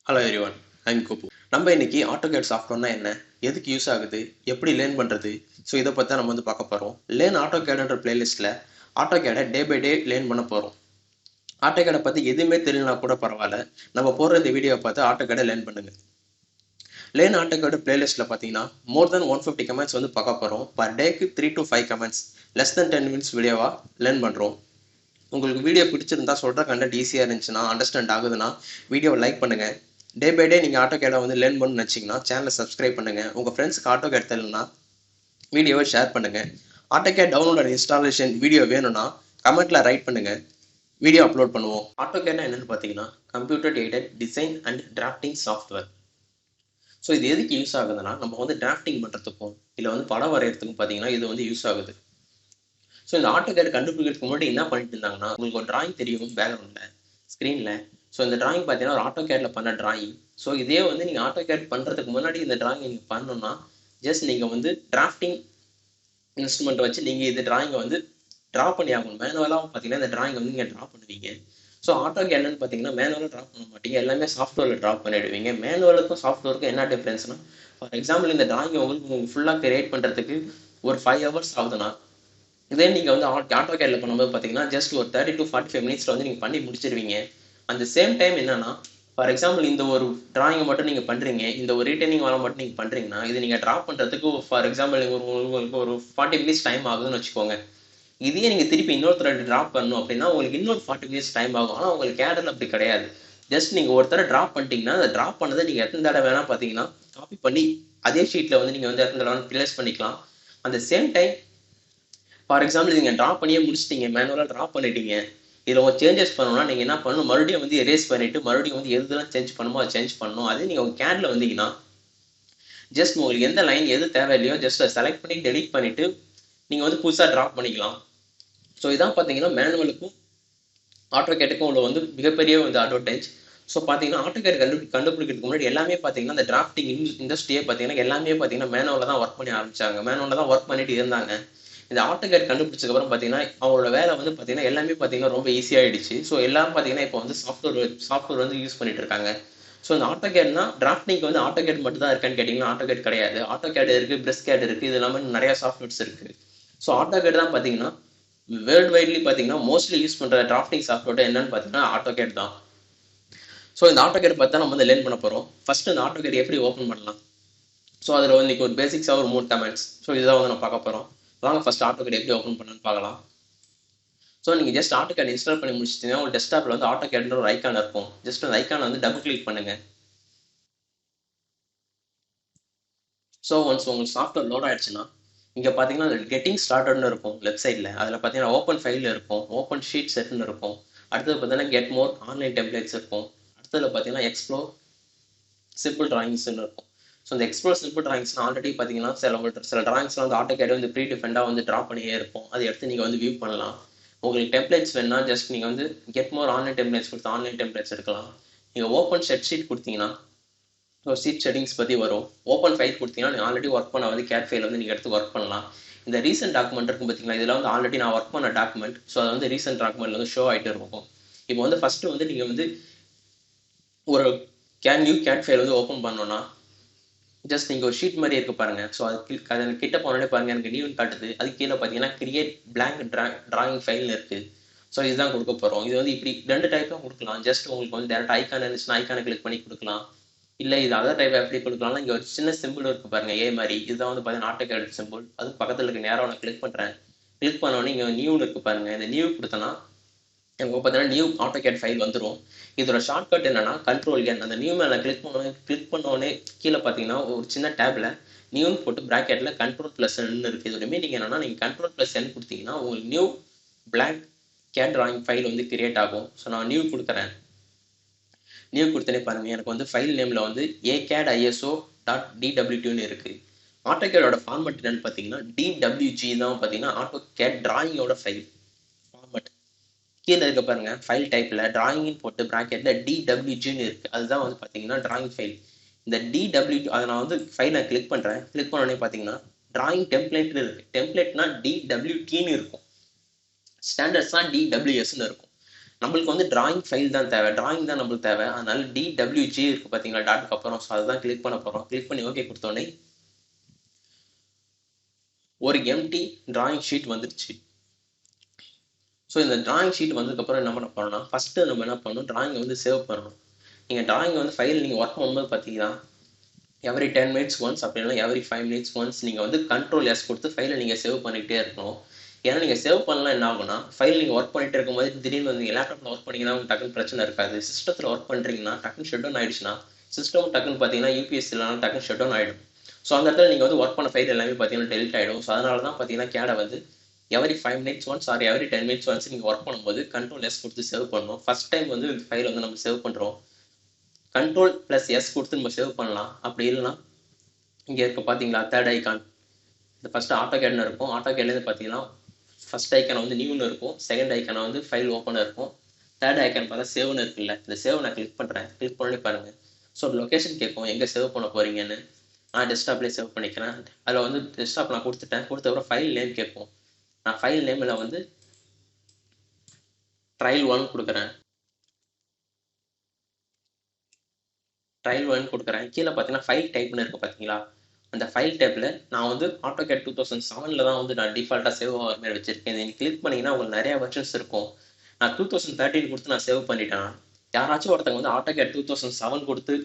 Hello everyone, I'm Gopu. நம்ம இன்னைக்கு AutoCAD சாஃப்ட்வேர்னா என்ன, எதுக்கு யூஸ் ஆகுது, எப்படி லேர்ன் பண்ணுறது, ஸோ இதை பற்றி நம்ம வந்து பார்க்க போகிறோம். லேர்ன் ஆட்டோகேட்ன்ற பிளேலிஸ்ட்டில் ஆட்டோகேடை டே பை டே லேர்ன் பண்ண போகிறோம். ஆட்டோகேடை பற்றி எதுவுமே தெரியலனா கூட பரவாயில்ல, நம்ம போடுற இந்த வீடியோவை பார்த்து ஆட்டோகேடை லேர்ன் பண்ணுங்கள். லேர்ன் ஆட்டோகேட் பிளேலிஸ்ட்டில் பார்த்தீங்கன்னா மோர் தென் 150 கமெண்ட்ஸ் வந்து பார்க்க போகிறோம். பர் டேக்கு 3 to 5 comments, less than 10 minutes வீடியோவாக லேர்ன் பண்ணுறோம். உங்களுக்கு வீடியோ பிடிச்சிருந்தா, சொல்கிற கண்டென்ட் ஈஸியாக இருந்துச்சுன்னா, அண்டர்ஸ்டாண்ட் ஆகுதுன்னா வீடியோவை லைக் பண்ணுங்கள். டே பை டே நீங்கள் ஆட்டோகேடை வந்து லேர்ன் பண்ணணும்னு நினச்சிங்கன்னா சேனலை சப்ஸ்கிரைப் பண்ணுங்கள். உங்கள் ஃப்ரெண்ட்ஸுக்கு ஆட்டோகேட் தெரியலனா வீடியோவை ஷேர் பண்ணுங்கள். AutoCAD download and installation video வேணும்னா கமெண்ட்டில் ரைட் பண்ணுங்கள், வீடியோ அப்லோட் பண்ணுவோம். ஆட்டோகேட்னா என்னென்னு பார்த்தீங்கன்னா computer aided design and drafting software. So இது எதுக்கு யூஸ் ஆகுதுன்னா, நம்ம வந்து டிராஃப்டிங் பண்ணுறதுக்கும் இல்லை வந்து படம் வரைகிறதுக்கும் பார்த்தீங்கன்னா இது வந்து யூஸ் ஆகுது. ஸோ இந்த ஆட்டோகேட் கண்டுபிடிக்கிறதுக்கு முன்னாடி என்ன பண்ணிட்டு இருந்தாங்கன்னா, உங்களுக்கு ஒரு டிராயிங் தெரியும் பேக்ரவுண்டில் ஸ்க்ரீனில். ஸோ இந்த டிராயிங் பார்த்தீங்கன்னா ஒரு ஆட்டோகேட்டில் பண்ண டிராயிங். ஸோ இதே வந்து நீங்கள் ஆட்டோகேட் பண்ணுறதுக்கு முன்னாடி இந்த டிராயிங் நீங்கள் பண்ணணும்னா, ஜஸ்ட் நீங்கள் வந்து டிராஃப்டிங் இன்ஸ்ட்ருமெண்ட் வச்சு நீங்கள் இந்த டிராயிங்கை வந்து ட்ரா பண்ணி ஆகணும். மேனுவலாக பார்த்தீங்கன்னா இந்த டிராயிங் வந்து நீங்கள் ட்ரா பண்ணுவீங்க. ஸோ ஆட்டோகேட் என்னன்னு பார்த்தீங்கன்னா மேனுவலாக ட்ரா பண்ண மாட்டீங்க, எல்லாமே சாஃப்ட்வேரில் ட்ரா பண்ணிடுவீங்க. மேனுவலுக்கும் சாஃப்ட்வேருக்கும் என்ன டிஃப்ரென்ஸ்னா, ஃபார் எக்ஸாம்பிள் இந்த டிராயிங் உங்களுக்கு ஃபுல்லாக கிரியேட் பண்ணுறதுக்கு ஒரு 5 hours ஆகுதுன்னா, இதே நீங்கள் வந்து ஆட்டோகேட்ல பண்ணும்போது பார்த்தீங்கன்னா ஜஸ்ட் ஒரு 30 to 45 minutes வந்து நீங்கள் பண்ணி முடிச்சிருவீங்க. அந்த சேம் டைம் என்னன்னா, ஃபார் எக்ஸாம்பிள் இந்த ஒரு டிராயிங்கை மட்டும் நீங்கள் பண்ணுறீங்க, இந்த ஒரு ரீட்டைனிங் வாரம் மட்டும் நீங்கள் பண்ணுறீங்கன்னா, இது நீங்கள் ட்ரா பண்ணுறதுக்கு ஃபார் எக்ஸாம்பிள் உங்களுக்கு ஒரு 40 minutes டைம் ஆகுதுன்னு வச்சுக்கோங்க. இதையே நீங்கள் திருப்பி இன்னொருத்தர் ட்ராப் பண்ணணும் அப்படின்னா உங்களுக்கு இன்னொரு 40 minutes டைம் ஆகும். ஆனால் உங்களுக்கு கேடல் அப்படி கிடையாது. ஜஸ்ட் நீங்கள் ஒருத்தர ட்ராப் பண்ணிட்டீங்கன்னா, அதை ட்ராப் பண்ணதை நீங்கள் எத்தனை தடவை வேணால் பார்த்தீங்கன்னா காப்பி பண்ணி அதே ஷீட்டில் வந்து நீங்கள் வந்து எத்தனை தடவை ப்ளேஸ் பண்ணிக்கலாம். அந்த சேம் டைம் ஃபார் எக்ஸாம்பிள் நீங்கள் ட்ரா பண்ணியே முடிச்சிட்டீங்க, மேனுவலாக ட்ரா பண்ணிட்டீங்க, இதில் உங்கள் சேஞ்சஸ் பண்ணணும்னா நீங்கள் என்ன பண்ணணும், மறுபடியும் வந்து எரேஸ் பண்ணிவிட்டு மறுபடியும் வந்து எதுலாம் சேஞ்ச் பண்ணணுமோ அதை சேஞ்ச் பண்ணணும். அதே நீங்கள் உங்கள் கேடில் வந்தீங்கன்னா ஜஸ்ட் உங்களுக்கு எந்த லைன் எது தேவையில்லையோ ஜஸ்ட் அதை செலக்ட் பண்ணி டெலிட் பண்ணிவிட்டு நீங்கள் வந்து புதுசாக ட்ராப் பண்ணிக்கலாம். ஸோ இதான் பார்த்தீங்கன்னா மேனுவலுக்கும் ஆட்டோகேட்டுக்கும் உள்ள வந்து மிகப்பெரிய வந்து அட்வான்டேஜ். ஸோ பார்த்தீங்கன்னா ஆட்டோகேட் கண்டுபிடிக்கிறதுக்கு முன்னாடி எல்லாமே பார்த்தீங்கன்னா இந்த டிராஃப்டிங் இண்டஸ்ட்ரியே பார்த்தீங்கன்னா எல்லாமே பார்த்தீங்கன்னா மேனுவலில் தான் ஒர்க் பண்ணி ஆரம்பிச்சாங்க, மேனுவலில் தான் ஒர்க் பண்ணிட்டு இருந்தாங்க. இந்த ஆட்டோகேட் கண்டுபிடிச்சதுக்கப்புறம் பார்த்தீங்கன்னா அவங்களோட வேலை வந்து பார்த்தீங்கன்னா எல்லாமே பார்த்தீங்கன்னா ரொம்ப ஈஸியாகிடுச்சு. ஸோ எல்லாரும் பார்த்தீங்கன்னா இப்போ வந்து சாஃப்ட்வேர் வந்து யூஸ் பண்ணிட்டு இருக்காங்க. ஸோ இந்த ஆட்டோகேட்னா டிராஃப்டிங்க்கு வந்து ஆட்டோகேட் மட்டும் தான் இருக்கான்னு கேட்டிங்கன்னா ஆட்டோகேட் கிடையாது. ஆட்டோகேட் இருக்குது, பிரெஸ்கேட் இருக்குது, இது இல்லாமல் நிறைய சாஃப்ட்வேர்ஸ் இருக்குது. ஸோ ஆட்டோகேட் தான் பார்த்தீங்கன்னா வேர்ல்டு வைட்லி பார்த்தீங்கன்னா மோஸ்ட்லி யூஸ் பண்ணுற டிராஃப்டிங் சாஃப்ட்வேர் என்னன்னு பார்த்தீங்கன்னா ஆட்டோகேட் தான். ஸோ இந்த ஆட்டோகேட் பார்த்தா நம்ம வந்து லேர்ன் பண்ண போகிறோம். ஃபர்ஸ்ட் இந்த ஆட்டோகேட் எப்படி ஓப்பன் பண்ணலாம். ஸோ அதில் வந்து இன்னைக்கு ஒரு பேசிக்ஸாக ஒரு 3 கமெண்ட்ஸ். ஸோ இதுதான் வந்து நம்ம பார்க்க போகிறோம். வாங்க ஃபர்ஸ்ட் ஆட்டோகேட் எப்படி ஓப்பன் பண்ணலான்னு பார்க்கலாம். ஸோ நீங்கள் ஜஸ்ட் ஆட்டோகேட் இன்ஸ்டால் பண்ணி முடிச்சிட்டிங்கன்னா உங்கள் டெஸ்க்டாப்பில் வந்து ஆட்டோகேட்ன்ற ஒரு ஐக்கான் இருக்கும். ஜஸ்ட் அந்த ஐக்கானை வந்து டபுள் கிளிக் பண்ணுங்கள். ஸோ ஒன்ஸ் உங்களுக்கு சாஃப்ட்வேர் லோட் ஆயிடுச்சுன்னா இங்கே பார்த்தீங்கன்னா கெட்டிங் ஸ்டார்டட்னு இருக்கும் லெஃப்ட் சைடில். அதில் பார்த்தீங்கன்னா ஓப்பன் ஃபைல் இருக்கும், ஓப்பன் ஷீட் செட்னு இருக்கும். அடுத்தது பார்த்தீங்கன்னா கெட் மோர் ஆன்லைன் டெம்ப்ளேட்ஸ் இருக்கும். அடுத்தது பார்த்தீங்கன்னா எக்ஸ்ப்ளோர் சிம்பிள் டிராயிங்ஸ்னு இருக்கும். ஸோ இந்த எக்ஸ்ப்ளோர் சிம்பிள் டிராயிங்ஸ் ஆல்ரெடி பார்த்தீங்கன்னா சில டிராயிங்ஸ்லாம் வந்து ஆட்டோகேட் வந்து ப்ரீ டிஃபெண்டாக வந்து ட்ரா பண்ணியே இருக்கும். அதை எடுத்து நீங்கள் வந்து வியூ பண்ணலாம். உங்களுக்கு டெம்ப்ளேட்ஸ் வேணுன்னா ஜஸ்ட் நீங்கள் வந்து கெட் மோர் ஆன்லைன் டெம்ப்ளேட்ஸ் கொடுத்து ஆன்லைன் டெம்ப்ளேட்ஸ் எடுக்கலாம். நீங்கள் ஓப்பன் ஷீட் கொடுத்தீங்கன்னா ஸோ ஷீட் செட்டிங்ஸ் பற்றி வரும். ஓப்பன் ஃபைல் கொடுத்தீங்கன்னா நீங்கள் ஆல்ரெடி ஒர்க் பண்ண வந்து கேட் ஃபைல் வந்து நீங்கள் எடுத்து ஒர்க் பண்ணலாம். இந்த ரீசெண்ட் டாக்குமெண்ட் இருக்கும் பார்த்தீங்களா, இதில் வந்து ஆல்ரெடி நான் ஒர்க் பண்ண டாக்குமெண்ட். ஸோ அது வந்து ரீசெண்ட் டாக்குமெண்ட்ல வந்து ஷோ ஆகிட்டு இருக்கும். இப்போ வந்து ஃபஸ்ட்டு வந்து நீங்கள் வந்து ஒரு கேட் ஃபைல் வந்து ஓப்பன் பண்ணோன்னா ஜஸ்ட் நீங்கள் ஒரு ஷீட் மாதிரி இருக்க பாருங்கள். ஸோ அது கிட்ட போனோடனே பாருங்கள் எனக்கு நியூன்னு காட்டுது. அது கீழே பார்த்தீங்கன்னா கிரியேட் பிளாங்க் டிராயிங் ஃபைல்னு இருக்குது. ஸோ இதுதான் கொடுக்க போகிறோம். இது வந்து இப்படி 2 டைப்பாக கொடுக்கலாம். ஜஸ்ட் உங்களுக்கு வந்து டேரெக்டாக ஐக்கான் இருந்துச்சுன்னா ஐக்கானை கிளிக் பண்ணி கொடுக்கலாம். இல்லை இது அதர் டைப் எப்படி கொடுக்கலாம்னா இங்கே ஒரு சின்ன சிம்பிள் இருக்கு பாருங்க, ஏ மாதிரி. இதுதான் வந்து பார்த்தீங்கன்னா ஆட்டோகேட் சிம்பிள். அது பக்கத்தில் இருக்க நேரம் நான் கிளிக் பண்ணுறேன். கிளிக் பண்ணோடனே இங்கே நியூன்னு இருக்கு பாருங்க. இந்த நியூ கொடுத்தனா எனக்கு பார்த்தீங்கன்னா நியூ ஆட்டோகேட் ஃபைல் வந்துடும். இதோட ஷார்ட்கட் என்னன்னா கண்ட்ரோல் என். அந்த நியூ மேலே கிளிக் பண்ணோடனே கீழே பார்த்தீங்கன்னா ஒரு சின்ன டேப்ல நியூன்னு போட்டு ப்ராக்கெட்ல Ctrl+N இருக்கு. இதோட மீனிங் என்னன்னா நீங்கள் Ctrl+N கொடுத்தீங்கன்னா உங்களுக்கு new blank CAD drawing file வந்து கிரியேட் ஆகும். ஸோ நான் நியூ கொடுக்குறேன். நியூ கொடுத்தனே பாருங்க எனக்கு வந்து ஃபைல் நேம்ல வந்து acadiso.dwtன்னு இருக்கு. ஆட்டோகேடோட ஃபார்மட் என்னன்னு பார்த்தீங்கன்னா DWG தான் பார்த்தீங்கன்னா ஆட்டோகேட் டிராயிங்கோட ஃபைல் ஃபார்மட். கீழே இருக்க பாருங்க ஃபைல் டைப்ல டிராயிங்னு போட்டு ப்ராக்கெட்ல DWGன்னு இருக்கு. அதுதான் வந்து பார்த்தீங்கன்னா டிராயிங் ஃபைல். இந்த DWG அதை நான் வந்து ஃபைலை கிளிக் பண்ணுறேன். கிளிக் பண்ணோடனே பார்த்தீங்கன்னா டிராயிங் டெம்ப்ளேட்னு இருக்கு. டெம்ப்ளேட்னா DWTன்னு இருக்கும். ஸ்டாண்டர்ட்ஸ்னா DWSன்னு இருக்கும். நம்மளுக்கு வந்து டிராயிங் ஃபைல் தான் தேவை, டிராயிங் தான் நம்மளுக்கு தேவை. அதனால டிடபிள்யூஜி இருக்கு பார்த்தீங்களா டாட்டுக்கு அப்புறம், ஸோ அதுதான் கிளிக் பண்ண போகிறோம். கிளிக் பண்ணி ஓகே கொடுத்தோடனே ஒரு எம்டி டிராயிங் ஷீட் வந்துருச்சு. ஸோ இந்த டிராயிங் ஷீட் வந்ததுக்கப்புறம் என்ன பண்ண போகிறோம்னா, ஃபஸ்ட்டு நம்ம என்ன பண்ணணும், டிராயிங்கை வந்து சேவ் பண்ணணும். நீங்கள் டிராயிங் வந்து ஃபைல் நீங்கள் ஒர்க் பண்ணும்போது பார்த்தீங்கன்னா எவ்ரி 10 மினிட்ஸ் ஒன்ஸ் அப்படி இல்லைனா எவ்ரி 5 மினிட்ஸ் ஒன்ஸ் நீங்கள் வந்து கண்ட்ரோல் எஸ் கொடுத்து ஃபைலை நீங்கள் சேவ் பண்ணிகிட்டே இருக்கணும். ஏன்னா நீங்கள் சேவ் பண்ணலாம் என்ன ஆகும்னா, ஃபைல் நீங்கள் ஒர்க் பண்ணிட்டு இருக்கும்போது திடீர்னு வந்து நீங்கள் லேப்டாப்பில் ஒர்க் பண்ணிங்கன்னா உங்களுக்கு டக்குன்னு பிரச்சனை இருக்காது. சிஸ்டத்தில் ஒர்க் பண்ணுறீங்கன்னா டக்குன்னு ஷட் டவுன் ஆயிடுச்சுன்னா சிஸ்டம் டக்குன்னு பார்த்தீங்கன்னா யூபிஎஸ் இல்லைனா டக்குன்னு ஷட் டவுன் ஆகிடும். ஸோ அந்த இடத்துல நீங்கள் வந்து ஒர்க் பண்ண ஃபைல் எல்லாமே பார்த்தீங்கன்னா டெலிட் ஆகிடும். ஸோ அதனால தான் பார்த்தீங்கன்னா கேடை வந்து every 5 minutes once or every 10 minutes once நீங்கள் ஒர்க் பண்ணும்போது கண்ட்ரோல் எஸ் கொடுத்து சேவ் பண்ணணும். ஃபர்ஸ்ட் டைம் வந்து இந்த ஃபைல் வந்து நம்ம சேவ் பண்ணுறோம், கண்ட்ரோல் ப்ளஸ் எஸ் கொடுத்து நம்ம சேவ் பண்ணலாம். அப்படி இல்லைனா இங்கே இருக்க பார்த்தீங்களா தேர்ட் ஐக்கான், இந்த ஃபஸ்ட்டு ஆட்டோ கேட்னு இருக்கும். ஆட்டோ கேட்லேருந்து பார்த்தீங்கன்னா ஃபஸ்ட் ஐக்கான வந்து நியூன்னு இருக்கும், செகண்ட் ஐக்கான வந்து ஃபைல் ஓப்பனாக இருக்கும், தேர்ட் ஐக்கான் பார்த்தா சேவ்னு இருக்குல்ல, இந்த சேவ் நான் கிளிக் பண்ணுறேன். கிளிக் பண்ணி பாருங்கள். ஸோ லொக்கேஷன் கேட்கும் எங்கே சேவ் பண்ண போகிறீங்கன்னு. நான் டெஸ்க்டாப்லேயே சேவ் பண்ணிக்கிறேன். அதில் வந்து டெஸ்க்டாப் நான் கொடுத்துட்டேன். கொடுத்தப்பறம் ஃபைல் நேம் கேட்கும். நான் ஃபைல் நேமில் வந்து ட்ரையல் 1 கொடுக்குறேன். ட்ரையல் 1 கொடுக்குறேன். கீழே பார்த்தீங்கன்னா ஃபைல் டைப்னு இருக்குது பார்த்தீங்களா, அந்த ஃபைல் டைப்பில் நான் வந்து ஆட்டோகேட் 2007 தான் வந்து நான் டிஃபால்ட்டாக சேவ் ஆகிற மாதிரி வச்சிருக்கேன். நீங்கள் கிளிக் பண்ணிங்கன்னா உங்களுக்கு நிறையா வெர்ஷன்ஸ் இருக்கும். நான் 2013 கொடுத்து நான் சேவ் பண்ணிட்டேன். யாராச்சும் ஒருத்தங்க வந்து ஆட்டோகேட் 2007 கொடுத்து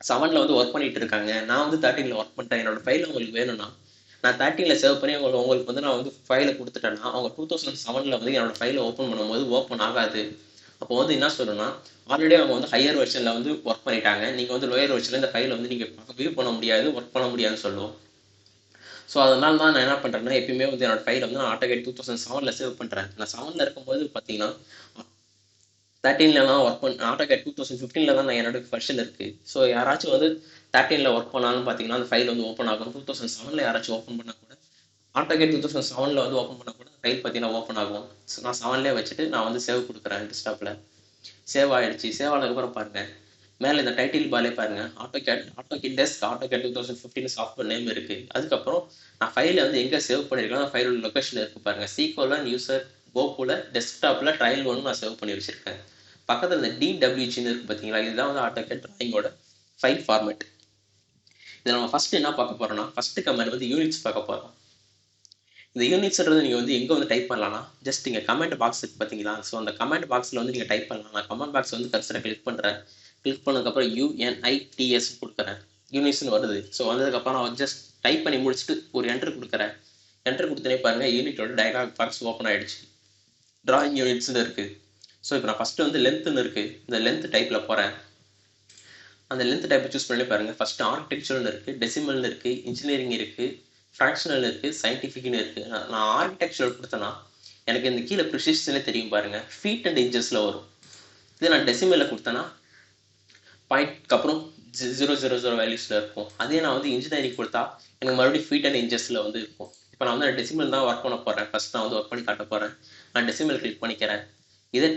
7ல் வந்து ஒர்க் பண்ணிட்டு இருக்காங்க, நான் வந்து 13ல் ஒர்க் பண்ணிட்டேன், என்னோட ஃபைல் உங்களுக்கு வேணும்னா நான் 13ல் சேவ் பண்ணி உங்களுக்கு வந்து நான் வந்து ஃபைலை கொடுத்துட்டேன்னா அவங்க 2007ல் வந்து என்னோட ஃபைலை ஓப்பன் பண்ணும்போது ஓப்பன் ஆகாது. அப்போ வந்து என்ன சொல்லணும்னா, ஆல்ரெடி அவங்க வந்து ஹையர் வெர்ஷனில் வந்து ஒர்க் பண்ணிட்டாங்க, நீங்கள் வந்து லோயர் வெர்ஷனில் இந்த ஃபைலை வந்து நீங்கள் வியூ பண்ண முடியாது, ஒர்க் பண்ண முடியாதுன்னு சொல்லுவோம். ஸோ அதனால தான் நான் என்ன பண்ணுறேன்னா, எப்பயுமே வந்து என்னோட ஃபைலை வந்து நான் ஆட்டோகேட் 2007ல் சேவ் பண்ணுறேன். நான் 7ல் இருக்கும்போது பார்த்தீங்கன்னா 13லலாம் ஒர்க் பண்ண ஆட்டோகேட் 2015ல் தான் நான் என்னோட வெர்ஷன் இருக்குது. ஸோ யாராச்சும் வந்து 13ல் ஒர்க் பண்ணாலும் பார்த்தீங்கன்னா அந்த ஃபைல் வந்து ஓப்பன் ஆகும். 2007ல் யாராச்சும் ஓப்பன் பண்ணால் கூட ஆட்டோகேட் 2007ல் வந்து ஓப்பன் பண்ணால் கூட ஃபைல் பார்த்தீங்கன்னா ஓப்பன் ஆகும். ஸோ நான் 7லே வச்சுட்டு நான் வந்து சேவ் கொடுக்குறேன் டெஸ்க்டாப்பில். சேவ் ஆகிடுச்சு. சேவ் ஆனதுக்கப்புறம் பாருங்கள், மேலே இந்த டைட்டில் பாலே பாருங்கள், AutoCAD desk AutoCAD 2015 software name இருக்குது. அதுக்கப்புறம் நான் ஃபைலை வந்து எங்கே சேவ் பண்ணியிருக்கேன், ஃபைலோட லொக்கேஷன் இருக்குது பாருங்கள், C: யூசர் கோப்புல டெஸ்க்டாப்பில் ட்ரையல் 1 நான் சேவ் பண்ணி வச்சுருக்கேன். பக்கத்தில் இந்த டிடபிள்யூஜின்னு இருக்குது பார்த்தீங்களா, இதுதான் வந்து ஆட்டோகேட் டிராயிங்கோட ஃபைல் ஃபார்மேட். இதில் நம்ம ஃபஸ்ட்டு என்ன பார்க்க போகிறோம்னா, ஃபஸ்ட்டு கமெண்ட் வந்து யூனிட்ஸ் பார்க்க போகிறோம். இந்த யூனிட்ஸ்ன்றது நீங்கள் வந்து எங்கே வந்து டைப் பண்ணலாம்னா, ஜஸ்ட் இங்கே கமெண்ட் பாக்ஸ் இருக்குது பார்த்தீங்களா, ஸோ அந்த கமெண்ட் பாக்ஸில் வந்து நீங்கள் டைப் பண்ணலாம். நான் கமெண்ட் பாக்ஸ் வந்து கர்சரை கிளிக் பண்ணுறேன். கிளிக் பண்ணதுக்கப்புறம் UNITS கொடுக்குறேன். யூனிட்ஸ்னு வருது. ஸோ வந்ததுக்கப்புறம் நான் ஜஸ்ட் டைப் பண்ணி முடிச்சுட்டு ஒரு என்ட்ரு கொடுக்குறேன். என்ட்ரு கொடுத்தனே பாருங்கள், யூனிட்டோட டயலாக் பாக்ஸ் ஓப்பன் ஆகிடுச்சு. டிராயிங் யூனிட்ஸ்னு இருக்குது. ஸோ இப்போ நான் ஃபஸ்ட்டு வந்து லென்த்துன்னு இருக்குது, இந்த லென்த் டைப்பில் போகிறேன். அந்த லென்த் டைப்பை சூஸ் பண்ணி பாருங்கள். ஃபஸ்ட்டு ஆர்கிடெக்சர்னு இருக்குது, டெசிமல்னு இருக்குது, இன்ஜினியரிங் இருக்குது, ஃப்ராக்ஷனல் இருக்குது, சயின்டிஃபிக்னு இருக்குது. நான் ஆர்கிடெக்சரல் கொடுத்தேன்னா எனக்கு இந்த கீழே ப்ரிசிஷனே தெரியும் பாருங்கள், ஃபீட் அண்ட் இன்ச்சஸில் வரும். இது நான் டெசிமலில் கொடுத்தேன்னா பாயிண்ட்க்கு அப்புறம் 000 வேல்யூஸில் இருக்கும். அதே நான் வந்து இன்ஜினியரிங் கொடுத்தா எனக்கு மறுபடியும் ஃபீட் அண்ட் இன்ச்சஸில் வந்து இருக்கும். இப்போ நான் வந்து டெசிமல் தான் ஒர்க் பண்ண போகிறேன். ஃபஸ்ட் நான் வந்து ஒர்க் பண்ணி காட்ட போகிறேன். நான் டெசிமல் கிளிக் பண்ணிக்கிறேன். இதே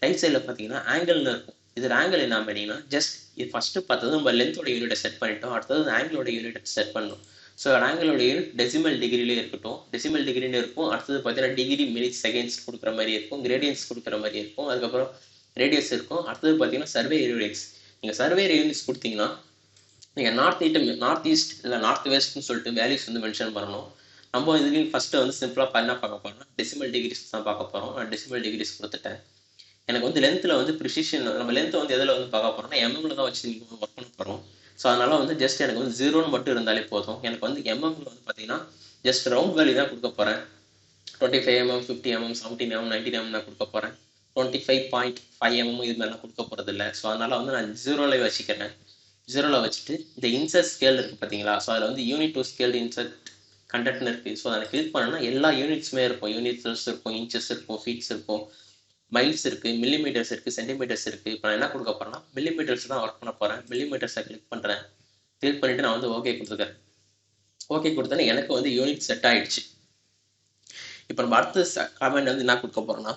ரைட் சைடில் பார்த்தீங்கன்னா ஆங்கிள்னு இருக்கும். இதில் ஆங்கிள் என்ன பண்ணிங்கன்னா, ஜஸ்ட் இது ஃபஸ்ட்டு பார்த்தது நம்ம லென்த்தோட யூனிட்டை செட் பண்ணிட்டோம். அடுத்தது ஆங்கிளோட யூனிட்டை செட் பண்ணணும். ஸோ ஆங்கிளோட யூனிட் டெசிமல் டிகிரிலே இருக்கட்டும், டெசிமல் டிகிரின்னு இருக்கும். அடுத்தது பார்த்தீங்கன்னா டிகிரி மினிட்ஸ் செகண்ட்ஸ் கொடுக்குற மாதிரி இருக்கும், கிரேடியன்ஸ் கொடுக்குற மாதிரி இருக்கும், அதுக்கப்புறம் ரேடியஸ் இருக்கும். அடுத்தது பார்த்தீங்கன்னா சர்வே யூனிட்ஸ். நீங்கள் சர்வே யூனிட்ஸ் கொடுத்தீங்கன்னா நீங்கள் நார்த் ஈஸ்ட் இல்லை நார்த் வெஸ்ட்னு சொல்லிட்டு வேல்யூஸ் வந்து மென்ஷன் பண்ணணும். நம்ம இதுலேயும் ஃபஸ்ட்டு வந்து சிம்பிளாக என்ன பார்க்க போகிறோம்னா டெசிமல் டிகிரிஸ் தான் பார்க்க போகிறோம். நான் டெசிமல் டிகிரிஸ் கொடுத்துட்டேன். எனக்கு வந்து லென்த்தில் வந்து ப்ரிசிஷன், நம்ம லென்த்தை வந்து எதில் வந்து பார்க்க போகிறோம்னா எம்எம்ல தான் வச்சு நீங்கள் ஒர்க் பண்ண போகிறோம். ஸோ அதனால் வந்து ஜஸ்ட் எனக்கு வந்து 0ன்னு மட்டும் இருந்தாலே போதும். எனக்கு வந்து எம்எம்ல வந்து பார்த்தீங்கன்னா ஜஸ்ட் ரவுண்ட் வேல்யூ தான் கொடுக்க போகிறேன். 25 mm, 50 mm, 17 mm, 19 mm தான் கொடுக்க போகிறேன். 25.5 mm இது மாதிரிலாம் கொடுக்க போகிறது இல்லை. ஸோ அதனால் வந்து நான் 0ல வச்சுக்கிறேன். 0ல வச்சுட்டு இந்த இன்சர்ட் ஸ்கேல் இருக்குது பார்த்தீங்களா, ஸோ அதில் வந்து யூனிட் டு ஸ்கேல் இன்சர்ட் கண்டக்ட்னு இருக்குது. ஸோ அதை கிளிக் பண்ணோன்னா எல்லா யூனிட்ஸுமே இருக்கும். யூனிட்ஸ் இருக்கும், இன்ச்சஸ் இருக்கும், ஃபீட்ஸ் இருக்கும், மைல்ஸ் இருக்குது, மில்லிமீட்டர்ஸ் இருக்குது, சென்டிமீட்டர்ஸ் இருக்குது. இப்போ நான் என்ன கொடுக்க போகிறேன்னா மில்லிமீட்டர்ஸ் தான் ஒர்க் பண்ண போகிறேன். மில்லிமீட்டர்ஸை கிளிக் பண்ணுறேன். கிளிக் பண்ணிவிட்டு நான் வந்து ஓகே கொடுத்துக்கிறேன். ஓகே கொடுத்தோன்னே எனக்கு வந்து யூனிட் செட் ஆகிடுச்சு. இப்போ நம்ம அடுத்த கமெண்ட் வந்து என்ன கொடுக்க போகிறோன்னா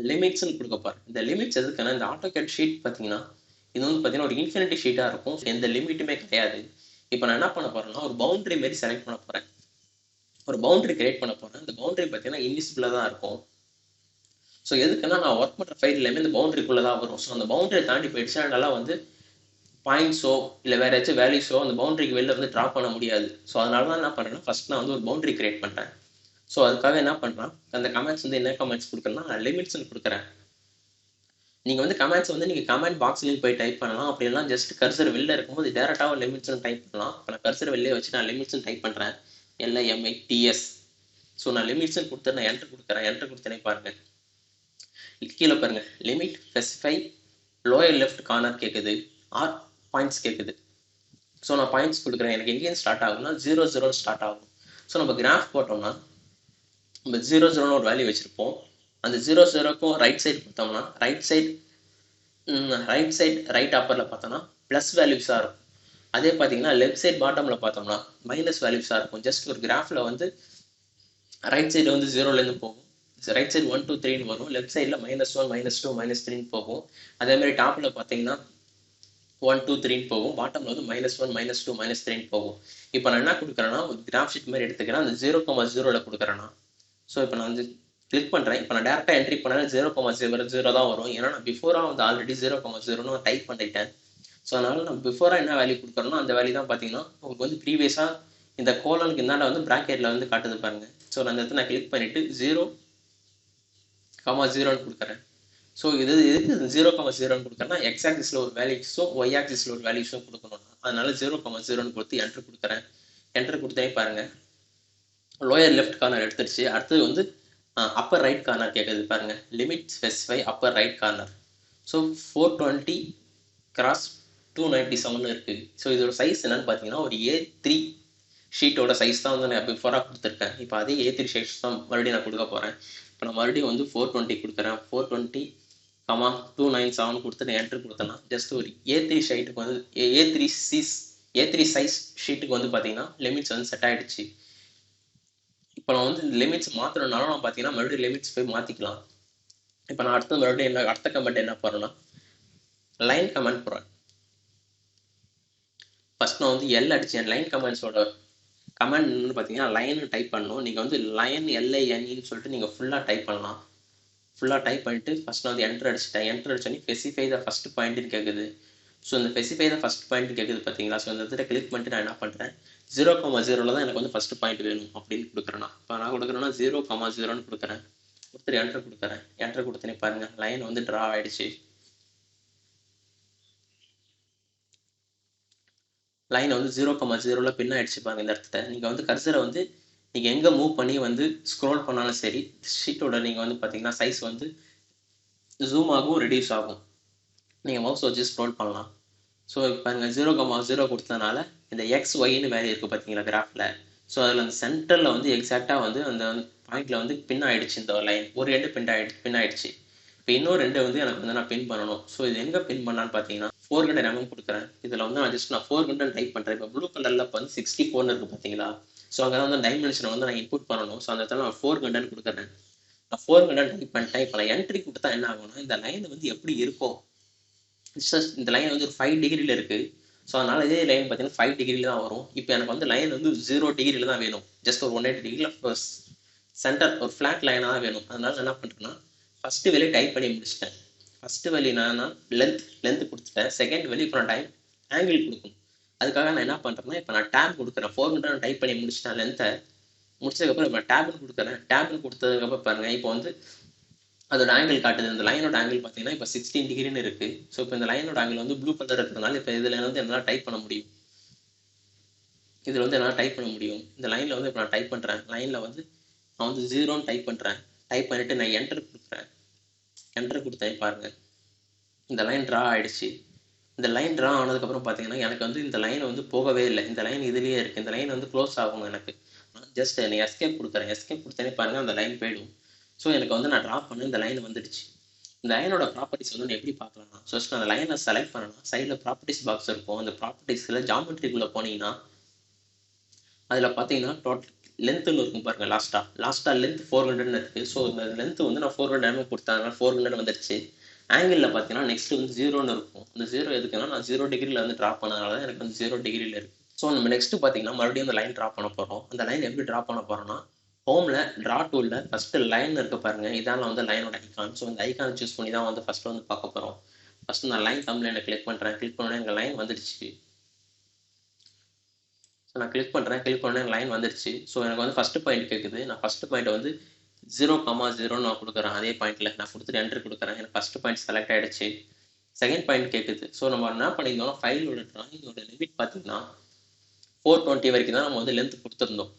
லிமிட்ஸ்ன்னு கொடுக்க போகிறேன். இந்த லிமிட்ஸ் எதுக்குன்னா, இந்த ஆட்டோகேட் ஷீட் பார்த்தீங்கன்னா இது வந்து பார்த்தீங்கன்னா ஒரு இன்ஃபினிட்டி ஷீட்டாக இருக்கும். எந்த லிமிட்டுமே கிடையாது. இப்போ நான் என்ன பண்ண போகிறேன்னா ஒரு பவுண்டரி மாரி செலக்ட் பண்ண போகிறேன். ஒரு பவுண்டரி கிரியேட் பண்ண போகிறேன். இந்த பவுண்டரி பார்த்தீங்கன்னா இன்விசிபிளாக தான் இருக்கும். ஸோ எதுக்குன்னா நான் ஒர்க் பண்ணுற ஃபைல் எல்லாமே இந்த பவுண்டரிக்குள்ளே தான் வரும். ஸோ அந்த பவுண்டரியை தாண்டி போயிடுச்சுன்னா என்னால் வந்து பாயிண்ட்ஸோ இல்லை வேறு ஏதாச்சும் வேல்யூஸோ அந்த பவுண்டரிக்கு வெளில வந்து ட்ரா பண்ண முடியாது. ஸோ அதனால தான் என்ன பண்ணுறேன்னா ஃபஸ்ட் நான் வந்து ஒரு பவுண்டரி கிரியேட் பண்ணுறேன். ஸோ அதுக்காக என்ன பண்ணுறேன், அந்த கமெண்ட்ஸ் வந்து என்ன கமெண்ட்ஸ் கொடுக்குறேன்னா நான் லிமிட்ஸ்னு கொடுக்குறேன். நீங்கள் வந்து கமெண்ட்ஸ் வந்து நீங்கள் கமெண்ட் பாக்ஸ்லேயும் போய் டைப் பண்ணலாம். அப்படி எல்லாம் ஜஸ்ட் கர்சர் வெளில இருக்கும்போது டேரெக்டாக லிமிட்ஸ்னு டைப் பண்ணலாம். இப்போ நான் கர்சர் வெளியே வச்சு நான் லிமிட்ஸ்னு டைப் பண்ணுறேன். LIMITS. ஸோ நான் லிமிட்ஸ்னு கொடுத்து நான் என்ட்ரு கொடுக்குறேன். என்ட்ரு கொடுத்தனே பாருங்கள், கீழே பாருங்கள் limit specify lower left corner கேட்குது, ஆர் பாயிண்ட்ஸ் கேட்குது. ஸோ நான் பாயிண்ட்ஸ் கொடுக்குறேன். எனக்கு எங்கேயும் ஸ்டார்ட் ஆகும்னா 0 ஸ்டார்ட் ஆகும். ஸோ நம்ம கிராஃப் போட்டோம்னா நம்ம 0 ஒரு வேல்யூ வச்சுருப்போம். அந்த 0க்கும் ரைட் சைடு கொடுத்தோம்னா ரைட் சைட் ரைட் அப்பரில் பார்த்தோம்னா ப்ளஸ் வேல்யூஸாக இருக்கும். அதே பார்த்தீங்கன்னா லெஃப்ட் சைட் பாட்டமில் பார்த்தோம்னா மைனஸ் வேல்யூஸாக இருக்கும். ஜஸ்ட் ஒரு கிராஃபில் வந்து ரைட் சைடு வந்து 0லேருந்து போகும், ரைட் சைடு 1 2 3ன்னு வரும், லெஃப்ட் சைடில் -1 -2 -3ன்னு போகும். அதேமாதிரி டாப்பில் பார்த்தீங்கன்னா 1 2 3ன்னு போகும், பாட்டமில் வந்து -1 -2 -3ன்னு போகும். இப்போ நான் என்ன கொடுக்குறேன்னா ஒரு கிராஃப் ஷீட் மாதிரி எடுத்துக்கிறேன். அந்த 0,0ல் கொடுக்குறேன்னா ஸோ இப்போ நான் வந்து கிளிக் பண்ணுறேன். இப்போ நான் டேரெக்டாக என்ட்ரி பண்ணாலும் 0,00 தான் வரும். ஏன்னா நான் பிஃபோராக வந்து ஆல்ரெடி 0,0ன்னு டைப் பண்ணிட்டேன். ஸோ அதனால் நான் பிஃபோராக என்ன வேல்யூ கொடுக்குறேனோ அந்த வேல்யூ தான் பார்த்தீங்கன்னா உங்களுக்கு வந்து ப்ரீவியஸாக இந்த கோலனுக்கு இந்தாண்ட வந்து ப்ராக்கெட்டில் வந்து காட்டுது பாருங்க. ஸோ நான் இந்த இடத்துல நான் கிளிக் பண்ணிவிட்டு 0,0ன்னு கொடுக்குறேன். ஸோ இது எதுக்கு 0,0ன்னு கொடுக்குறேன்னா எக்ஸ் ஆக்சிஸில் ஒரு வேல்யூஸும் ஒய் ஆக்சிஸில் ஒரு வேல்யூஸும் கொடுக்கணும். அதனால 0,0ன்னு கொடுத்து என்ட்ரு கொடுக்குறேன். என்ட்ரு கொடுத்தே பாருங்கள் லோயர் லெஃப்ட் கார்னர் எடுத்துருச்சு. அடுத்தது வந்து அப்பர் ரைட் கார்னர் கேட்குது பாருங்க, limit specify Appar right corner. So 420 cross 297 இருக்குது. ஸோ இதோட சைஸ் என்னன்னு பார்த்தீங்கன்னா ஒரு A3 ஷீட்டோட சைஸ் தான் வந்து நான் பிஃபோராக கொடுத்துருக்கேன். இப்போ அதே A3 சைஸ் தான் மறுபடியும் நான் கொடுக்க போகிறேன். இப்போ நான் மறுபடியும் வந்து 420 கொடுக்குறேன். 420, 297 கொடுத்துட்டு என்ட்ரு கொடுத்தேன்னா ஜஸ்ட் ஒரு A3 ஷீட்டுக்கு வந்து A3 சைஸ் ஷீட்டுக்கு வந்து பார்த்தீங்கன்னா லிமிட்ஸ் வந்து செட் ஆகிடுச்சு. இப்போ நான் வந்து இந்த லிமிட்ஸ் மாற்றணும்னாலும் நான் பார்த்தீங்கன்னா மறுபடியும் லிமிட்ஸ் போய் மாற்றிக்கலாம். இப்போ நான் மறுபடியும் அடுத்த கமெண்ட் என்ன போகிறேன்னா லைன் கமெண்ட் போகிறேன். ஃபர்ஸ்ட் நான் வந்து எல் அடித்தேன். லைன் கமெண்ட்ஸோட கமெண்ட் என்னன்னு பார்த்தீங்கன்னா லைன் டைப் பண்ணணும். நீங்கள் வந்து லைன் LINEன்னு சொல்லிட்டு நீங்கள் ஃபுல்லாக டைப் பண்ணலாம். ஃபுல்லாக டைப் பண்ணிட்டு ஃபஸ்ட் நான் வந்து என்ட்ரு அடிச்சிட்டேன். என்ட்ரு அடிச்சோன்னே ஸ்பெசிஃபை த ஃபஸ்ட் பாயிண்ட்னு கேட்குது. ஸோ இந்த ஸ்பெசிஃபை த ஃபஸ்ட் பாயிண்ட் கேட்குது பார்த்தீங்களா. ஸோ இந்த இடத்துல கிளிக் பண்ணிட்டு நான் என்ன பண்ணுறேன் 0,0ல் தான் எனக்கு வந்து ஃபஸ்ட்டு பாயிண்ட் வேணும் அப்படின்னு கொடுக்குறேன்னா இப்போ நான் கொடுக்குறேன்னா 0,0ன்னு கொடுக்குறேன். கொடுத்துட்டு என்ட்ரு கொடுக்குறேன். என்ட்ரு கொடுத்தனே பாருங்கள் லைன் வந்து ட்ரா ஆகிடுச்சு. லைன் வந்து 0,0ல் பின் ஆகிடுச்சு பாருங்கள். இந்த இடத்துல நீங்கள் வந்து கர்சரை வந்து நீங்கள் எங்கே மூவ் பண்ணி வந்து ஸ்க்ரோல் பண்ணாலும் சரி ஷீட்டோட நீங்கள் வந்து பார்த்தீங்கன்னா சைஸ் வந்து ஜூம் ஆகும், ரெடியூஸ் ஆகும். நீங்கள் மவுஸ் வச்சு ஸ்க்ரோல் பண்ணலாம். ஸோ இப்போ பாருங்கள் 0,0 கொடுத்ததுனால இந்த XYன்னு வேல்யூ இருக்குது பார்த்தீங்களா கிராஃபில். ஸோ அதில் அந்த சென்டரில் வந்து எக்ஸாக்டாக வந்து அந்த பாயிண்டில் வந்து பின் ஆகிடுச்சு. இந்த லைன் ஒரு ரெண்டு பின் ஆகிடுச்சு. இப்போ இன்னும் ரெண்டு வந்து எனக்கு வந்து நான் பின் பண்ணணும். ஸோ இது எங்கே பின் பண்ணான்னு பார்த்தீங்கன்னா 400 mm கொடுக்குறேன். இதில் வந்து நான் ஜஸ்ட் 400 டைப் பண்ணுறேன். இப்போ ப்ளூ கலரில் இப்போ வந்து 64 இருக்குது பார்த்தீங்களா. ஸோ அங்கே தான் வந்து டைமென்ஷனை வந்து நான் இன்புட் பண்ணணும். ஸோ அந்த இடத்துல நான் 400 கொடுக்குறேன். நான் 400 டைப் பண்ணிட்டேன். இப்போ நான் என்ட்ரி கொடுத்தா என்ன ஆகும்னா இந்த லைன் வந்து எப்படி இருக்கும், இந்த லைன் வந்து ஒரு 5 டிகிரியில் இருக்குது. ஸோ அதனால் இதே லைன் பார்த்தீங்கன்னா 5 டிகிரியில் தான் வரும். இப்போ எனக்கு வந்து லைன் வந்து 0 டிகிரியில் தான் வேணும். ஜஸ்ட் ஒரு 180 டிகிரியில் சென்டர் ஒரு ஃப்ளாட் லைனாக தான் வேணும். அதனால என்ன பண்ணுறேன்னா ஃபஸ்ட்டு வேலையை டைப் பண்ணி முடிச்சிட்டேன். ஃபஸ்ட்டு வேலையை நான் லென்த் கொடுத்துட்டேன். செகண்ட் வேலையை இப்போ நான் ஆங்கிள் கொடுக்கணும். அதுக்காக நான் என்ன பண்ணுறேன்னா இப்போ நான் டேப் கொடுக்குறேன். 400 டைப் பண்ணி முடிச்சிட்டேன். லென்த்தை முடிச்சதுக்கப்புறம் இப்போ டேப்னு கொடுக்குறேன். டேப்னு கொடுத்ததுக்கப்புறம் பாருங்கள் இப்போ வந்து அதோட ஆங்கிள் காட்டுது. இந்த லைனோட ஆங்கிள் பார்த்தீங்கன்னா இப்போ 16 டிகிரின்னு இருக்குது. ஸோ இப்போ இந்த லைனோட ஆங்கிள் வந்து ப்ளூ கலர் இருக்கிறதுனால இப்போ இதில் வந்து என்னால் டைப் பண்ண முடியும். இதில் வந்து என்னால் டைப் பண்ண முடியும். இந்த லைனில் வந்து இப்போ நான் டைப் பண்ணுறேன். லைனில் வந்து நான் வந்து 0ன்னு டைப் பண்ணுறேன். டைப் பண்ணிவிட்டு நான் என்டர் கொடுக்குறேன். என்டர் கொடுத்தேன் பாருங்கள் இந்த லைன் ட்ரா ஆகிடுச்சு. இந்த லைன் ட்ரா ஆனதுக்கப்புறம் பார்த்தீங்கன்னா எனக்கு வந்து இந்த லைன் வந்து போகவே இல்லை. இந்த லைன் இதுலேயே இருக்குது. இந்த லைன் வந்து க்ளோஸ் ஆகணும் எனக்கு. நான் ஜஸ்ட் எனக்கு எஸ்கேப் கொடுக்குறேன். எஸ்கேப் கொடுத்தேனே பாருங்கள் அந்த லைன் போயிடும். ஸோ எனக்கு வந்து நான் ட்ரா பண்ண இந்த லைன் வந்துடுச்சு. இந்த லைனோட ப்ராப்பர்ட்டிஸ் வந்து எப்படி பார்க்கலாம்னா ஃபர்ஸ்ட் அந்த லைனை செலக்ட் பண்ணலாம். சைடில் ப்ராப்பர்ட்டிஸ் பாக்ஸ் இருக்கும். அந்த ப்ராப்பர்ட்டிஸில் ஜாமெட்ரிக்குள்ளே போனீங்கன்னா அதில் பார்த்தீங்கன்னா டோட்டல் லென்த்துன்னு இருக்கும் பாருங்கள். லாஸ்ட்டாக லென்த் 400ன்னு இருக்குது. ஸோ இந்த லென்த்து வந்து நான் 400 mm கொடுத்தேன். அதனால் 400 வந்துடுச்சு. ஆங்கிளில் பார்த்தீங்கன்னா நெக்ஸ்ட் வந்து 0ன்னு இருக்கும். அந்த 0 எதுக்குன்னா நான் 0 டிகிரியில் வந்து ட்ரா பண்ணதுனால தான் எனக்கு வந்து 0 டிகிரியில் இருக்குது. ஸோ நம்ம நெக்ஸ்ட்டு பார்த்தீங்கன்னா மறுபடியும் அந்த லைன் ட்ரா பண்ண போகிறோம். அந்த லைன் எப்படி ட்ரா பண்ண போகிறோம்னா ஹோமில் ட்ரா டூலில் ஃபஸ்ட்டு லைன் இருக்க பாருங்க, இதால் வந்து லைனோட ஐக்கான். ஸோ இந்த ஐக்கானை சூஸ் பண்ணி தான் வந்து ஃபஸ்ட்டு வந்து பார்க்க போகிறோம். ஃபஸ்ட்டு நான் லைன் தம்ப்லைனை கிளிக் பண்ணுறேன். கிளிக் பண்ணோன்னே எங்கள் லைன் வந்துடுச்சு. ஸோ நான் கிளிக் பண்ணுறேன். கிளிக் பண்ணோன்னே லைன் வந்துடுச்சு. ஸோ எனக்கு வந்து ஃபஸ்ட்டு பாயிண்ட் கேட்குது. நான் ஃபஸ்ட்டு பாயிண்ட் வந்து 0,0 நான் கொடுக்குறேன். அதே பாயிண்ட்டில் நான் கொடுத்துட்டு என்ட்ரு கொடுக்குறேன். எனக்கு ஃபஸ்ட்டு பாயிண்ட் செலக்ட் ஆகிடுச்சு. செகண்ட் பாயிண்ட் கேட்குது. ஸோ நம்ம என்ன பண்ணியிருந்தோம், ஃபைலோட ட்ராயிங்கோட லிமிட் பார்த்தீங்கன்னா 420 வரைக்கும் தான் நம்ம வந்து லென்த் கொடுத்துருந்தோம்.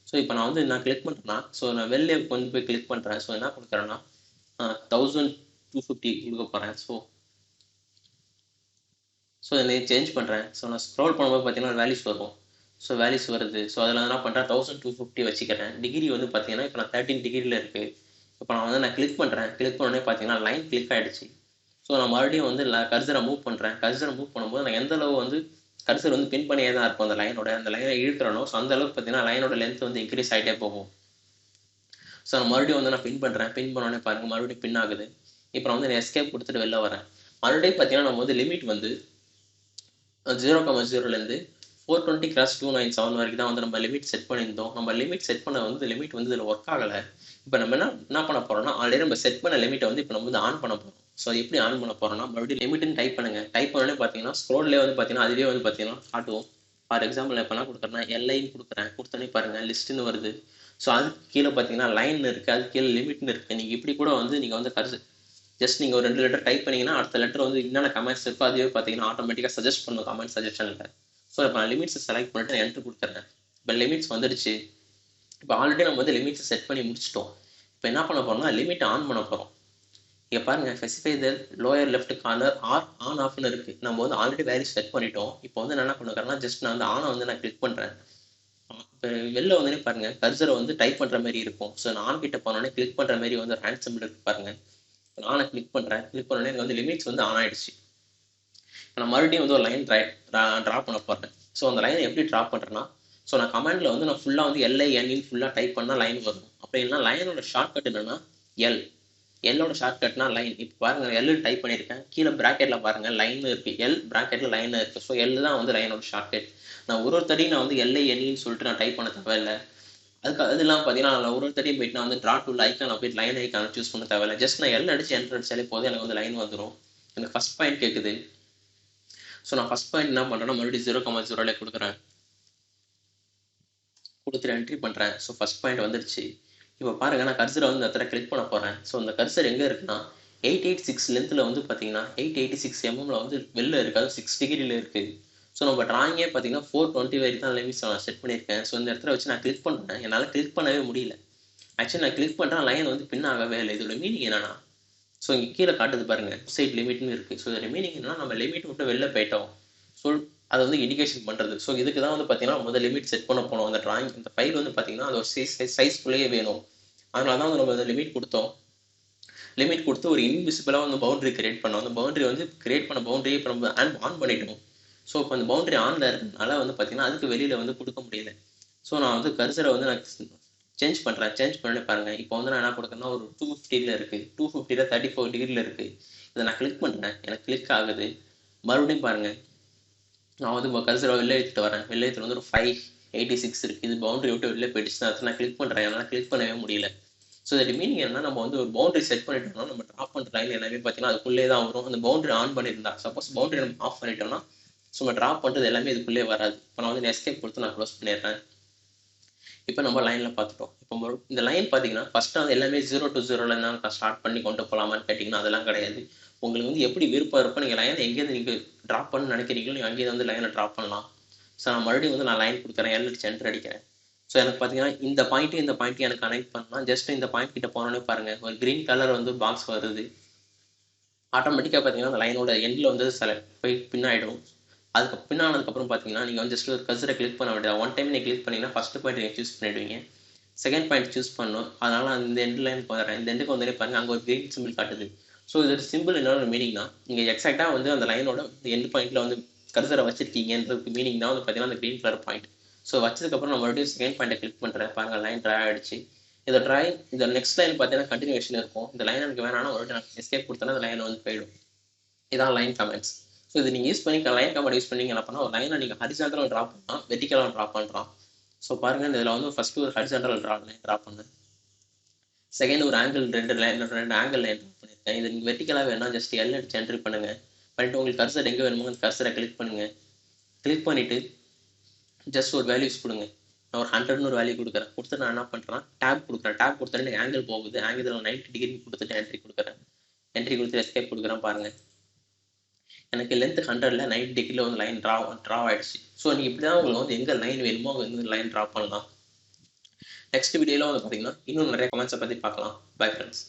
ஸோ இப்போ நான் வந்து நான் கிளிக் பண்ணுறேன்னா, ஸோ நான் வெளியே கொண்டு போய் கிளிக் பண்ணுறேன். ஸோ என்ன கொடுக்குறேன்னா 1250 கொடுக்க போகிறேன். ஸோ இதை சேஞ்ச் பண்ணுறேன். ஸோ நான் ஸ்க்ரோல் பண்ணும்போது பார்த்தீங்கன்னா வேல்யூஸ் வரும். ஸோ வேல்யூஸ் வருது. ஸோ அதில் என்ன பண்ணுறேன், 1250 வச்சுக்கிறேன். டிகிரி வந்து பார்த்தீங்கன்னா இப்போ நான் 13 டிகிரியில் இருக்குது. இப்போ நான் கிளிக் பண்ணுறேன். கிளிக் பண்ணோடனே பார்த்தீங்கன்னா லைன் கிளிக் ஆகிடுச்சு. ஸோ நான் மறுபடியும் வந்து கர்சரை மூவ் பண்ணுறேன். கர்சரை மூவ் பண்ணும்போது நான் எந்த அளவு வந்து கர்சர் வந்து பின் பண்ணியே தான் இருக்கும் அந்த லைனை இழுக்கிறனோ, ஸோ அந்த அளவுக்கு பார்த்தீங்கன்னா லைனோட லென்த் வந்து இன்க்ரீஸ் ஆகிட்டே போகும். ஸோ நான் மறுபடியும் வந்து நான் பின் பண்ணுறேன். பின் பண்ணோடனே பாருங்கள் மறுபடியும் பின் ஆகுது. இப்போ நான் வந்து எஸ்கேப் கொடுத்துட்டு வெளில வரேன். மறுபடியும் பார்த்தீங்கன்னா நம்ம வந்து லிமிட் வந்து 0,0லேருந்து 420x297 வரைக்கும் தான் வந்து நம்ம லிமிட் செட் பண்ணியிருந்தோம். நம்ம லிமிட் செட் பண்ண வந்து லிமிட் வந்து இதில் ஒர்க் ஆகலை. இப்போ நம்ம என்ன பண்ண போகிறோம்னா, ஆல்ரெடி நம்ம செட் பண்ண லிமிட்டை வந்து இப்போ நம்ம வந்து ஆன் பண்ண போகிறோம். ஸோ எப்படி ஆன் பண்ண போகிறோம்னா, மறுபடியும் லிமிட்னு டைப் பண்ணுங்கள். டைப் பண்ணோடனே பார்த்தீங்கன்னா ஸ்க்ரோல்லே வந்து பார்த்தீங்கன்னா அதுவே வந்து பார்த்தீங்கன்னா காட்டுவோம். ஃபார் எக்ஸாம்பிள் இப்போ என்ன கொடுக்குறேன்னா எல்ஐன்னு கொடுக்குறேன். கொடுத்தோன்னே பாருங்கள் லிஸ்ட்டுன்னு வருது. ஸோ அதுக்கு கீழே பார்த்தீங்கன்னா லைன் இருக்குது, அதுக்கு கீழே லிமிட்னு இருக்குது. நீங்கள் இப்படி கூட வந்து நீங்கள் வந்து ஜஸ்ட் நீங்கள் ஒரு 2 லெட்டர் டைப் பண்ணிங்கன்னா அடுத்த லெட்டர் வந்து என்னென்ன கமெண்ட்ஸ் இருக்கோ அதுவே பார்த்தீங்கன்னா ஆட்டோமேட்டிக்காக சஜஸ்ட் பண்ணும் கமெண்ட் சஜஷனில். ஸோ இப்போ நான் லிமிட்ஸை செலக்ட் பண்ணிட்டு என்ட்ரு கொடுத்துட்றேன். இப்போ லிமிட்ஸ் வந்துடுச்சு. இப்போ ஆல்ரெடி நம்ம வந்து லிமிட்ஸை செட் பண்ணி முடிச்சிட்டோம். இப்போ என்ன பண்ண போகிறோம்னா லிமிட்டை ஆன் பண்ண போகிறோம். இங்கே பாருங்கள் specify the lower left corner or on ஆஃப்னு இருக்குது. நம்ம வந்து ஆல்ரெடி வேல்யூ செட் பண்ணிட்டோம். இப்போ வந்து நான் என்ன பண்ணுறேன்னா ஜஸ்ட் நான் வந்து ஆனை வந்து நான் கிளிக் பண்ணுறேன். இப்போ வெளில வந்தோடனே பாருங்கள் கர்சரை வந்து டைப் பண்ணுற மாதிரி இருக்கும். ஸோ நான் ஆன் கிட்ட போனோடனே கிளிக் பண்ணுற மாதிரி வந்து ஹேண்ட் சிம்பிள் இருக்கு பாருங்கள். ஆனை கிளிக் பண்ணுறேன். கிளிக் பண்ணோடனே எனக்கு வந்து லிமிட்ஸ் வந்து ஆன் ஆகிடுச்சு. நான் மறுபடியும் வந்து ஒரு லைன் ட்ரா பண்ண போகிறேன். ஸோ அந்த லைனை எப்படி ட்ரா பண்ணுறேன்னா, ஸோ நான் கமெண்டில் வந்து நான் ஃபுல்லாக வந்து LINன்னு ஃபுல்லாக டைப் பண்ணால் லைன் வரும். அப்படி இல்லைனா லைனோட ஷார்ட்கட் என்னென்னா எல்லோட ஷார்ட்கட்னா லைன். இப்போ பாருங்கள் எல் டைப் பண்ணியிருக்கேன். கீழே ப்ராக்கெட்டில் பாருங்கள் லைன் இருக்குது. எல் ப்ராக்கெட்டில் லைன் இருக்குது. ஸோ எல் தான் வந்து லைனோட ஷார்ட்கட். நான் ஒரு தடையும் நான் வந்து LINன்னு சொல்லிட்டு நான் டைப் பண்ண தேவையில்லை. அது இல்லாமல் பார்த்தீங்கன்னா நான் ஒரு தடையும் போயிட்டு நான் வந்து ட்ரா டூல் ஐக்கான் போயிட்டு லைன் ஐக்கான சூஸ் பண்ண தேவையில்லை. ஜஸ்ட் நான் எல் அடிச்சு என்ட்ரு அடிச்சாலே போதும் எனக்கு வந்து லைன் வந்துடும். எனக்கு ஃபஸ்ட் பாயிண்ட் கேட்குது. ஸோ நான் ஃபஸ்ட் பாயிண்ட் என்ன பண்ணுறேன்னா மறுபடியும் 0,0 கொடுக்குறேன். கொடுத்துட்டு என்ட்ரி பண்ணுறேன். ஸோ ஃபஸ்ட் பாயிண்ட் வந்துடுச்சு. இப்போ பாருங்கள் நான் கர்சரை வந்து இந்த இடத்துல கிளிக் பண்ண போகிறேன். ஸோ அந்த கர்சர் எங்கே இருக்குன்னா 886 லென்த்தில் வந்து பார்த்தீங்கன்னா 886 mmல வந்து வெளில இருக்குது. அது 6 டிகிரியில் இருக்குது. ஸோ நம்ம ட்ராயிங்கே பார்த்தீங்கன்னா 420 வரைக்கும் தான் லிமிட்ஸ் நான் செட் பண்ணியிருக்கேன். ஸோ இந்த இடத்துல வச்சு நான் கிளிக் பண்ணுறேன். என்னால் கிளிக் பண்ணவே முடியல. ஆக்சுவலி நான் கிளிக் பண்ணுறேன் லைன் வந்து பின் ஆகவே இல்லை. இதோட மீனிங் என்னன்னா, ஸோ இங்கே கீழே காட்டுது பாருங்கள் சைட் லிமிட்னு இருக்குது. ஸோ இதோட மீனிங் என்னன்னா நம்ம லிமிட் விட்டு வெளில போயிட்டோம். ஸோ அதை வந்து இண்டிகேஷன் பண்ணுறது. ஸோ இதுக்கு தான் வந்து பார்த்தீங்கன்னா முதல் லிமிட் செட் பண்ண போனோம். அந்த ட்ராயிங் இந்த ஃபைல் வந்து பார்த்தீங்கன்னா அது ஒரு சைஸ்க்குள்ளேயே வேணும். அதனால தான் வந்து நம்ம அந்த லிமிட் கொடுத்தோம். லிமிட் கொடுத்து ஒரு இன்விசிபிளாக வந்து பவுண்டரி கிரியேட் பண்ணோம். அந்த பவுண்டரி வந்து கிரியேட் பண்ண பவுண்டரியை இப்போ நம்ம ஆன் பண்ணிட்டோம். ஸோ இப்போ அந்த பவுண்டரி ஆனில் இருக்கிறதுனால வந்து பார்த்தீங்கன்னா அதுக்கு வெளியில் வந்து கொடுக்க முடியல. ஸோ நான் வந்து கர்சரை வந்து நான் சேஞ்ச் பண்ணுறேன். சேஞ்ச் பண்ணி பாருங்கள். இப்போ வந்து நான் என்ன கொடுக்குறேன்னா ஒரு 250 இருக்குது. 250 34 டிகிரியில் இருக்குது. இதை நான் கிளிக் பண்ணுறேன். எனக்கு கிளிக் ஆகுது. மறுபடியும் பாருங்கள் நான் வந்து இப்போ கர்சரை வெளில எடுத்துகிட்டு வரேன். வெளில எடுத்துகிட்டு வந்து ஒரு 586 இருக்குது. இது பவுண்டரி விட்டு வெளில போயிடுச்சு. நான் கிளிக் பண்ணுறேன். என்னால் கிளிக் பண்ணவே முடியல. ஸோ இதோட மீனிங் என்னன்னா நம்ம வந்து ஒரு பவுண்டரி செட் பண்ணிட்டோம்னா நம்ம ட்ராப் பண்ணுற லைன் எல்லாமே பார்த்தீங்கன்னா அதுக்குள்ளே தான் வரும். அந்த பவுண்டரி ஆன் பண்ணியிருந்தா சப்போஸ் பவுண்டரி நம்ம ஆஃப் பண்ணிட்டோம்னா ஸோ நம்ம ட்ராப் பண்ணுறது எல்லாமே இதுக்குள்ளே வராது. இப்போ நான் வந்து எஸ்கேப் கொடுத்து நான் க்ளோஸ் பண்ணிடுறேன். இப்போ நம்ம லைனில் பார்த்துட்டோம். இப்போ இந்த லைன் பார்த்தீங்கன்னா ஃபஸ்ட்டு வந்து எல்லாமே 0 to 0ல நான் ஸ்டார்ட் பண்ணி கொண்டு போகலாமான்னு கேட்டிங்கன்னா அதெல்லாம் கிடையாது. உங்களுக்கு வந்து எப்படி விருப்பம் இருப்போ நீங்கள் லைனை எங்கேருந்து நீங்கள் ட்ராப் பண்ணு நினைக்கிறீங்களோ நீங்கள் அங்கேயே வந்து லைனை ட்ராப் பண்ணலாம். ஸோ நான் மறுபடியும் வந்து நான் லைன் கொடுக்குறேன். எல் சென்டர் அடிக்கிறேன். ஸோ எனக்கு பார்த்தீங்கன்னா இந்த பாயிண்ட்டையும் எனக்கு கனெக்ட் பண்ணலாம். ஜஸ்ட் இந்த பாயிண்ட் கிட்ட போனோன்னே பாருங்கள் ஒரு க்ரீன் கலர் வந்து பாக்ஸ் வருது. ஆட்டோமேட்டிக்காக பார்த்தீங்கன்னா அந்த லைனோட எண்டில் வந்து போய் பின்னாயிடும். அதுக்கு பின்னானதுக்கப்புறம் பார்த்தீங்கன்னா நீங்கள் வந்து ஜஸ்ட் ஒரு கர்சரை கிளிக் பண்ண வேண்டியது. ஒன் டைம் நீங்கள் கிளிக் பண்ணிங்கன்னா ஃபஸ்ட்டு பாயிண்ட் நீங்கள் சூஸ் பண்ணிவிடுவீங்க. செகண்ட் பாயிண்ட் சூஸ் பண்ணணும். அதனால் நான் இந்த எண்ட் லைனுக்கு வரேன். இந்த எண்டுக்கு வந்து பாருங்கள் அங்கே ஒரு க்ரீன் சிம்பிள் காட்டுது. ஸோ இதோட சிம்பிள் என்னோட மீனிங்னா நீங்கள் எக்ஸாக்டாக வந்து அந்த லைனோட எண்ட் பாயிண்ட்டில் வந்து கர்சரை வச்சிருக்கீங்கன்றதுக்கு மீனிங் தான் வந்து பார்த்தீங்கன்னா அந்த க்ரீன் கலர் பாயிண்ட். ஸோ வச்சதுக்கப்புறம் நான் மறுபடியும் செகண்ட் பாயிண்ட்டை கிளிக் பண்ணுறேன். பாருங்கள் லைன் ட்ரா ஆகிடுச்சு. இந்த நெக்ஸ்ட் லைன் பார்த்தீங்கன்னா கண்டினியூஷன் இருக்கும். இந்த லைன் எனக்கு வேணாலும் ஒரு நான் எஸ்கேப் கொடுத்தேன்னா அந்த லைன் வந்து போயிடும். இதான் லைன் கமெண்ட்ஸ். ஸோ இது நீங்கள் யூஸ் பண்ணி லைன் கமெண்ட் யூஸ் பண்ணி என்ன பண்ணால் ஒரு லைனை நீங்கள் ஹரிசாண்டலாக ட்ரா பண்ணலாம், வெர்டிக்கலாக ட்ரா பண்ணுறான். ஸோ பாருங்கள் இதில் வந்து ஃபஸ்ட்டு ஒரு ஹரிசாண்டல் ட்ரா பண்ணேன். செகண்ட் ஒரு ஆங்கிள் ரெண்டு ஆங்கிள் லைன் ட்ரா பண்ணியிருக்கேன். இது நீங்கள் வெர்டிக்கலாக வேணால் ஜஸ்ட் எல் அடிச்சு என்ட்ரி பண்ணுங்கள். பண்ணிவிட்டு உங்களுக்கு கர்சர் எங்கே வேணுமோ அந்த கர்சரை கிளிக் பண்ணுங்கள். கிளிக் பண்ணிவிட்டு ஜஸ்ட் ஒரு வேல்யூஸ் கொடுங்க. நான் ஒரு 100ன்னு ஒரு வேல்யூ கொடுக்குறேன். கொடுத்து நான் என்ன பண்ணுறேன், டேப் கொடுக்குறேன். டேப் கொடுத்தா ஆங்கிள் போகுது. ஆங்கிள் 90 டிகிரி கொடுத்துட்டு என்ட்ரி கொடுக்குறேன். என்ட்ரி கொடுத்து எஸ்கேப் கொடுக்குறேன். பாருங்கள் எனக்கு லென்த் 100ல் 90 டிகிரியில் வந்து லைன் ட்ரா ஆகிடுச்சு. ஸோ நீங்கள் இப்படி தான் உங்களுக்கு வந்து எங்கே லைன் வேணுமோ அங்கே வந்து லைன் ட்ரா பண்ணலாம். நெக்ஸ்ட் வீடியோவில் வந்து பார்த்தீங்கன்னா இன்னும் நிறைய கமெண்ட்ஸை பற்றி பார்க்கலாம். Bye friends.